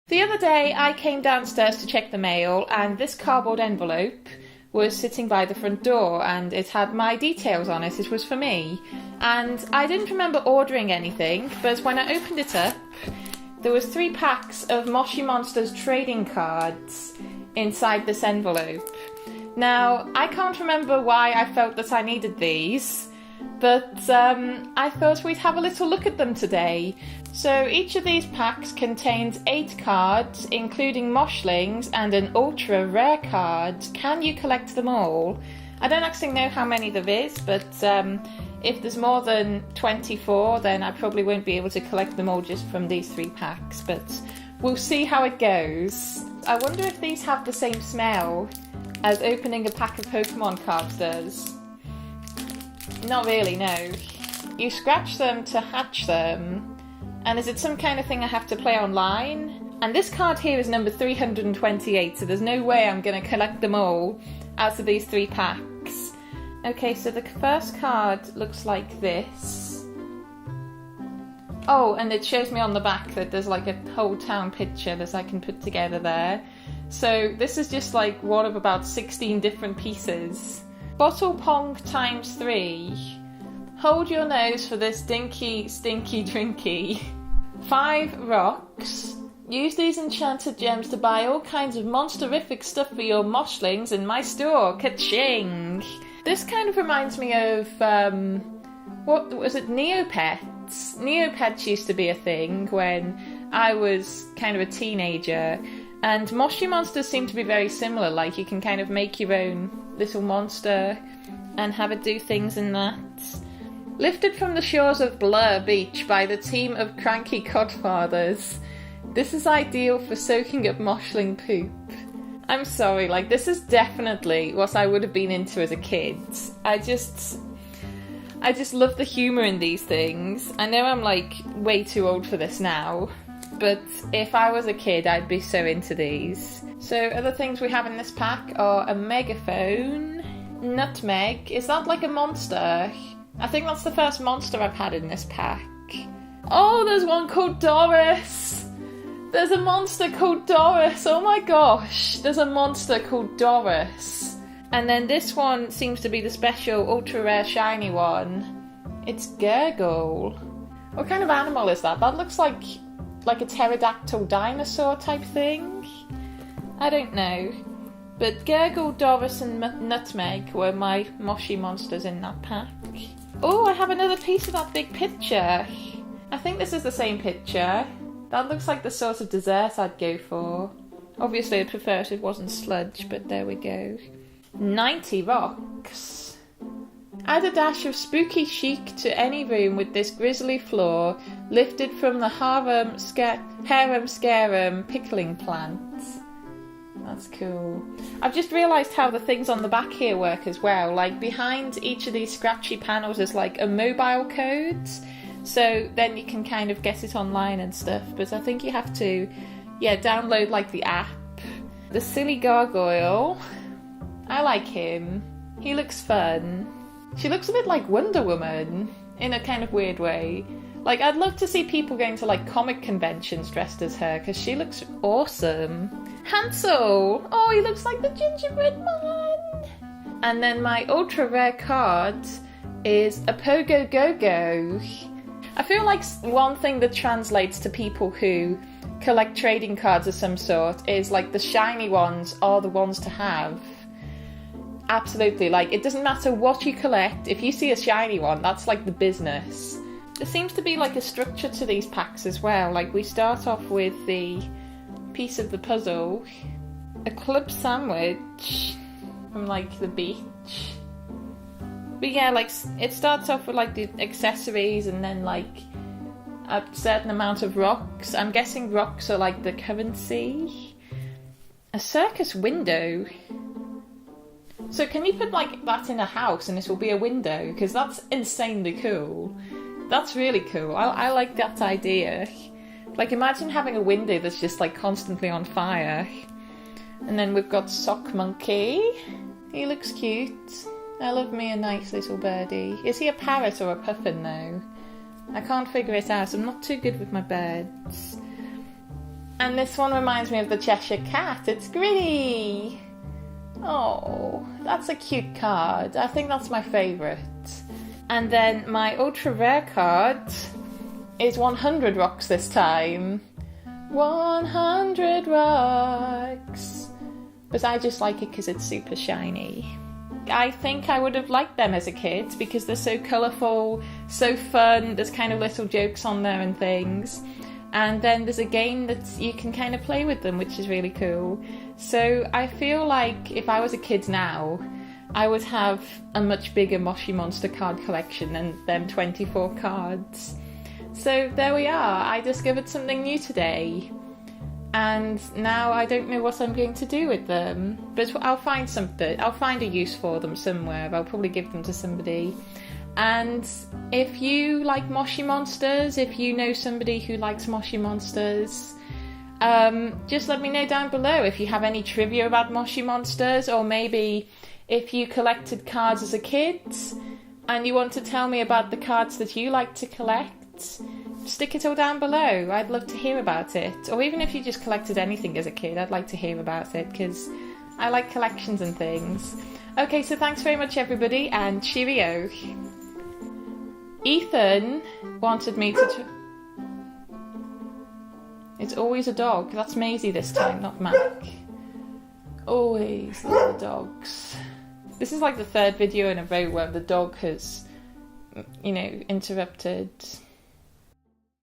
The other day I came downstairs to check the mail and this cardboard envelope was sitting by the front door and it had my details on it. It was for me. And I didn't remember ordering anything, but when I opened it up, there was 3 packs of Moshi Monsters trading cards inside this envelope. Now, I can't remember why I felt that I needed these, but I thought we'd have a little look at them today. So each of these packs contains 8 cards, including Moshlings and an ultra rare card. Can you collect them all? I don't actually know how many there is, but if there's more than 24, then I probably won't be able to collect them all just from these 3 packs, but we'll see how it goes. I wonder if these have the same smell as opening a pack of Pokemon cards does. Not really, no. You scratch them to hatch them, and is it some kind of thing I have to play online? And this card here is number 328, so there's no way I'm going to collect them all out of these 3 packs. Okay, so the first card looks like this. Oh, and it shows me on the back that there's like a whole town picture that I can put together there. So this is just like one of about 16 different pieces. Bottle Pong times 3. Hold your nose for this dinky, stinky, drinky. 5 rocks. Use these enchanted gems to buy all kinds of monsterific stuff for your moshlings in my store. Ka-ching! This kind of reminds me of, what was it, Neopets? Neopets used to be a thing when I was kind of a teenager, and Moshi Monsters seem to be very similar, like you can kind of make your own little monster and have it do things in that. Lifted from the shores of Blur Beach by the team of cranky codfathers. This is ideal for soaking up moshling poop. I'm sorry, like, this is definitely what I would have been into as a kid. I just love the humour in these things. I know I'm, like, way too old for this now, but if I was a kid, I'd be so into these. So, other things we have in this pack are a megaphone, nutmeg. Is that like a monster? I think that's the first monster I've had in this pack. Oh, there's one called Doris! There's a monster called Doris! Oh my gosh! There's a monster called Doris. And then this one seems to be the special ultra rare shiny one. It's Gurgle. What kind of animal is that? That looks like a pterodactyl dinosaur type thing? I don't know. But Gurgle, Doris and Nutmeg were my Moshi Monsters in that pack. Oh, I have another piece of that big picture. I think this is the same picture. That looks like the sort of dessert I'd go for. Obviously I'd prefer if it wasn't sludge, but there we go. 90 rocks. Add a dash of spooky chic to any room with this grisly floor, lifted from the harem scarum pickling plant. That's cool. I've just realised how the things on the back here work as well. Like, behind each of these scratchy panels is like a mobile code. So then you can kind of get it online and stuff. But I think you have to, download like the app. The silly gargoyle. I like him. He looks fun. She looks a bit like Wonder Woman in a kind of weird way. Like, I'd love to see people going to like comic conventions dressed as her because she looks awesome. Hansel! Oh, he looks like the gingerbread man! And then my ultra rare card is a Pogo Go-Go. I feel like one thing that translates to people who collect trading cards of some sort is like the shiny ones are the ones to have. Absolutely, like, it doesn't matter what you collect, if you see a shiny one, that's like the business. There seems to be like a structure to these packs as well. Like, we start off with the piece of the puzzle, a club sandwich from like the beach. But yeah, like, it starts off with like the accessories and then like a certain amount of rocks. I'm guessing rocks are like the currency. A circus window. So can you put like that in a house and this will be a window? Because that's insanely cool. That's really cool. I like that idea. Like, imagine having a window that's just like constantly on fire. And then we've got Sock Monkey. He looks cute. I love me a nice little birdie. Is he a parrot or a puffin though? I can't figure it out. I'm not too good with my birds. And this one reminds me of the Cheshire Cat. It's Gritty. Oh, that's a cute card. I think that's my favourite. And then my ultra rare card is 100 rocks this time. 100 rocks. But I just like it because it's super shiny. I think I would have liked them as a kid because they're so colourful, so fun, there's kind of little jokes on there and things. And then there's a game that you can kind of play with them, which is really cool. So I feel like if I was a kid now, I would have a much bigger Moshi Monster card collection than them 24 cards. So there we are, I discovered something new today. And now I don't know what I'm going to do with them. But I'll find something. I'll find a use for them somewhere. I'll probably give them to somebody. And if you like Moshi Monsters, if you know somebody who likes Moshi Monsters, just let me know down below if you have any trivia about Moshi Monsters, or maybe if you collected cards as a kid and you want to tell me about the cards that you like to collect. Stick it all down below. I'd love to hear about it. Or even if you just collected anything as a kid, I'd like to hear about it because I like collections and things. Okay, so thanks very much everybody and cheerio. Ethan wanted me to... It's always a dog. That's Maisie this time, not Mac. Always little dogs. This is like the third video in a row where the dog has, you know, interrupted.